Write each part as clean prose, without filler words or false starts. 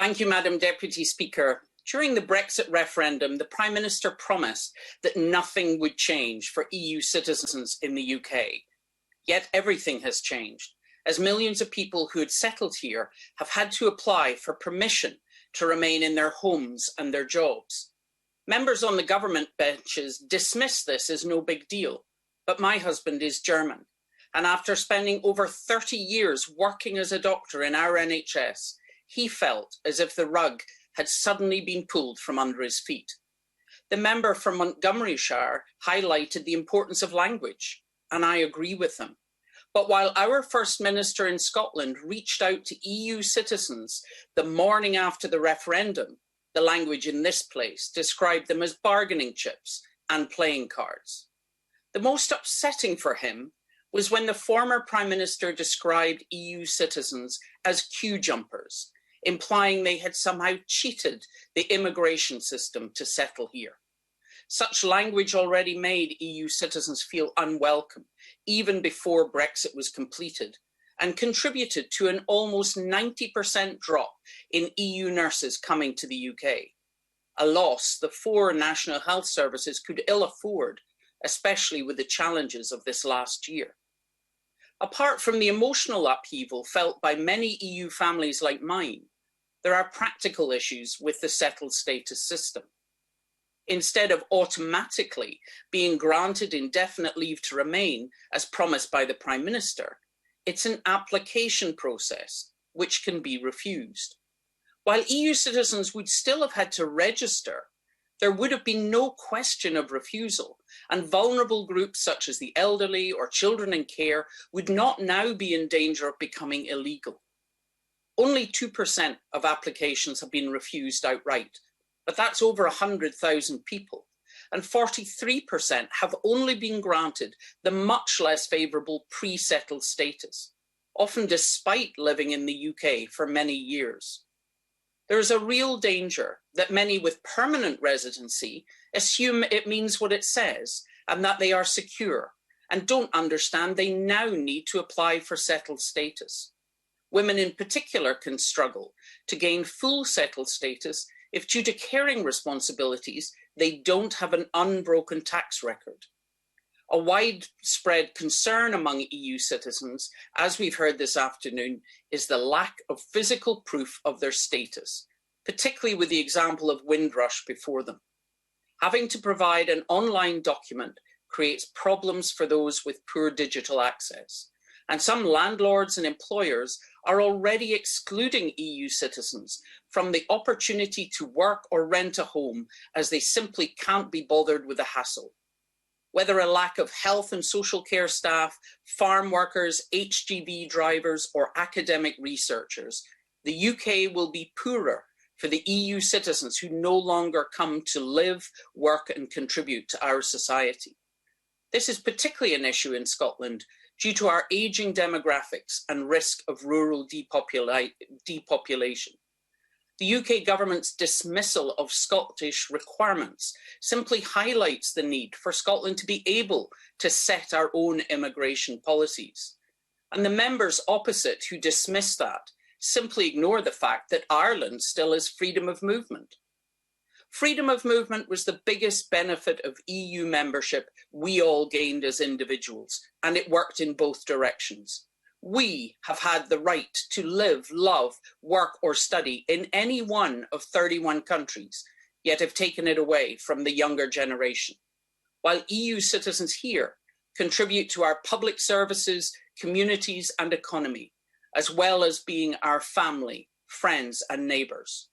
Thank you, Madam Deputy Speaker. During the Brexit referendum, the Prime Minister promised that nothing would change for EU citizens in the UK. Yet everything has changed, as millions of people who had settled here have had to apply for permission to remain in their homes and their jobs. Members on the government benches dismiss this as no big deal, but my husband is German, and after spending over 30 years working as a doctor in our NHS, he felt as if the rug had suddenly been pulled from under his feet. The member from Montgomeryshire highlighted the importance of language, and I agree with him. But while our First Minister in Scotland reached out to EU citizens the morning after the referendum, the language in this place described them as bargaining chips and playing cards. The most upsetting for him was when the former Prime Minister described EU citizens as queue jumpers, implying they had somehow cheated the immigration system to settle here. Such language already made EU citizens feel unwelcome, even before Brexit was completed, and contributed to an almost 90% drop in EU nurses coming to the UK. A loss the 4 national health services could ill afford, especially with the challenges of this last year. Apart from the emotional upheaval felt by many EU families like mine, there are practical issues with the settled status system. Instead of automatically being granted indefinite leave to remain, as promised by the Prime Minister, it's an application process which can be refused. While EU citizens would still have had to register, there would have been no question of refusal, and vulnerable groups such as the elderly or children in care would not now be in danger of becoming illegal. Only 2% of applications have been refused outright, but that's over 100,000 people, and 43% have only been granted the much less favourable pre-settled status, often despite living in the UK for many years. There is a real danger that many with permanent residency assume it means what it says and that they are secure, and don't understand they now need to apply for settled status. Women in particular can struggle to gain full settled status if, due to caring responsibilities, they don't have an unbroken tax record. A widespread concern among EU citizens, as we've heard this afternoon, is the lack of physical proof of their status, particularly with the example of Windrush before them. Having to provide an online document creates problems for those with poor digital access, and some landlords and employers are already excluding EU citizens from the opportunity to work or rent a home as they simply can't be bothered with the hassle. Whether a lack of health and social care staff, farm workers, HGV drivers, or academic researchers, the UK will be poorer for the EU citizens who no longer come to live, work, and contribute to our society. This is particularly an issue in Scotland due to our ageing demographics and risk of rural depopulation. The UK government's dismissal of Scottish requirements simply highlights the need for Scotland to be able to set our own immigration policies. And the members opposite who dismiss that simply ignore the fact that Ireland still has freedom of movement. Freedom of movement was the biggest benefit of EU membership we all gained as individuals, and it worked in both directions. We have had the right to live, love, work or study in any one of 31 countries, yet have taken it away from the younger generation. While EU citizens here contribute to our public services, communities and economy, as well as being our family, friends and neighbours.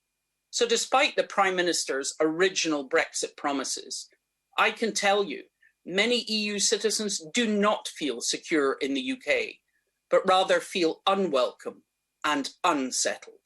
So despite the Prime Minister's original Brexit promises, I can tell you many EU citizens do not feel secure in the UK, but rather feel unwelcome and unsettled.